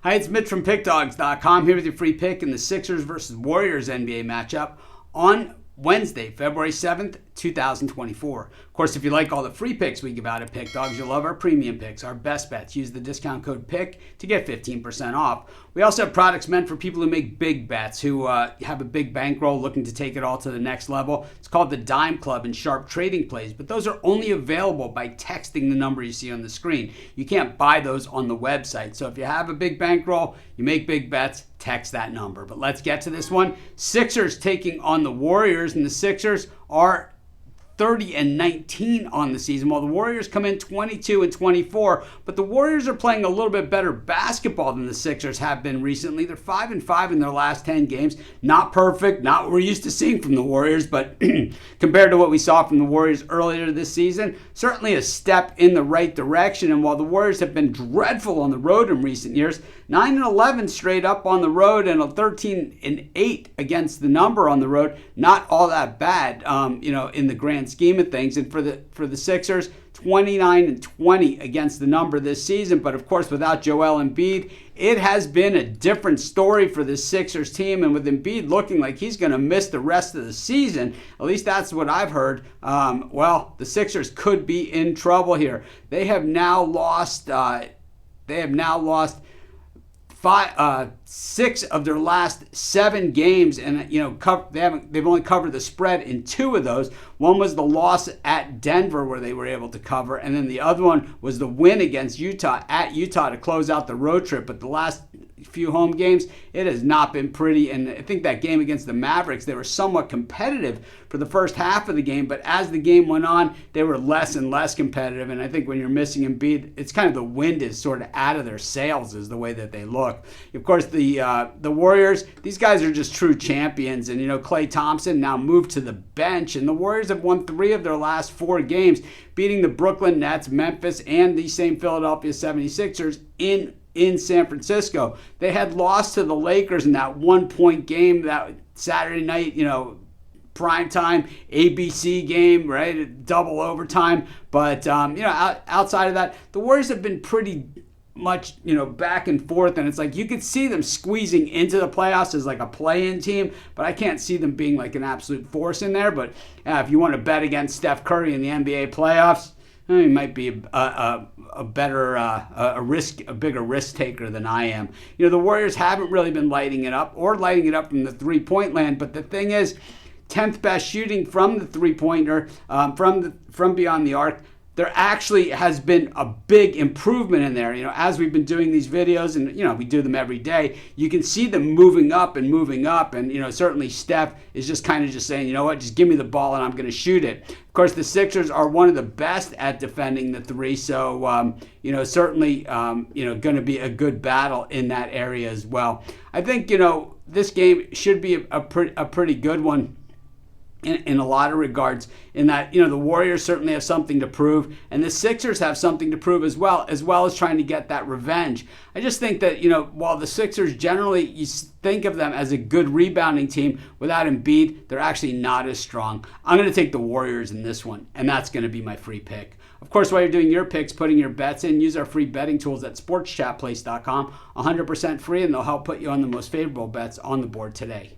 Hi, it's Mitch from Pickdawgz.com here with your free pick in the Sixers versus Warriors NBA matchup on Wednesday, February 7th, 2024. Of course, if you like all the free picks we give out at Pickdawgz, you'll love our premium picks, our best bets. Use the discount code PICK to get 15% off. We also have products meant for people who make big bets, who have a big bankroll looking to take it all to the next level. It's called the Dime Club and Sharp Trading Plays, but those are only available by texting the number you see on the screen. You can't buy those on the website. So if you have a big bankroll, you make big bets, text that number. But let's get to this one. Sixers taking on the Warriors, and the Sixers are 30-19 on the season, while the Warriors come in 22-24. But the Warriors are playing a little bit better basketball than the Sixers have been recently. They're 5-5 in their last 10 games. Not perfect, not what we're used to seeing from the Warriors, but compared to what we saw from the Warriors earlier this season, certainly a step in the right direction. And while the Warriors have been dreadful on the road in recent years, 9-11 straight up on the road and a 13-8 against the number on the road, not all that bad, in the grand scheme of things. And for the Sixers, 29-20 against the number this season. But of course, without Joel Embiid, it has been a different story for the Sixers team. And with Embiid looking like he's going to miss the rest of the season, at least that's what I've heard, the Sixers could be in trouble here. They have now lost 6 of their last 7 games, and they've only covered the spread in 2 of those. One was the loss at Denver where they were able to cover, and then the other one was the win against Utah at Utah to close out the road trip. But the last few home games, it has not been pretty. And I think that game against the Mavericks, they were somewhat competitive for the first half of the game, but as the game went on, they were less and less competitive. And I think when you're missing Embiid, it's kind of the wind is sort of out of their sails is the way that they look. Of course, the Warriors, these guys are just true champions. And Klay Thompson now moved to the bench, and the Warriors have won 3 of their last 4 games, beating the Brooklyn Nets, Memphis, and the same Philadelphia 76ers in San Francisco. They had lost to the Lakers in that 1-point game that Saturday night, primetime ABC game, right? Double overtime. But, outside of that, the Warriors have been pretty much, back and forth. And it's like you could see them squeezing into the playoffs as like a play-in team, but I can't see them being like an absolute force in there. But if you want to bet against Steph Curry in the NBA playoffs, he might be a bigger risk taker than I am. The Warriors haven't really been lighting it up from the three-point land. But the thing is, 10th best shooting from the three-pointer, from beyond the arc. There actually has been a big improvement in there. As we've been doing these videos, and we do them every day, you can see them moving up. And certainly Steph is just kind of just saying, just give me the ball and I'm going to shoot it. Of course, the Sixers are one of the best at defending the three, so certainly going to be a good battle in that area as well. I think this game should be a pretty good one in a lot of regards, in that the Warriors certainly have something to prove, and the Sixers have something to prove as well as trying to get that revenge. I just think that while the Sixers generally, you think of them as a good rebounding team, without Embiid, they're actually not as strong. I'm going to take the Warriors in this one, and that's going to be my free pick. Of course, while you're doing your picks, putting your bets in, use our free betting tools at sportschatplace.com. 100% free, and they'll help put you on the most favorable bets on the board today.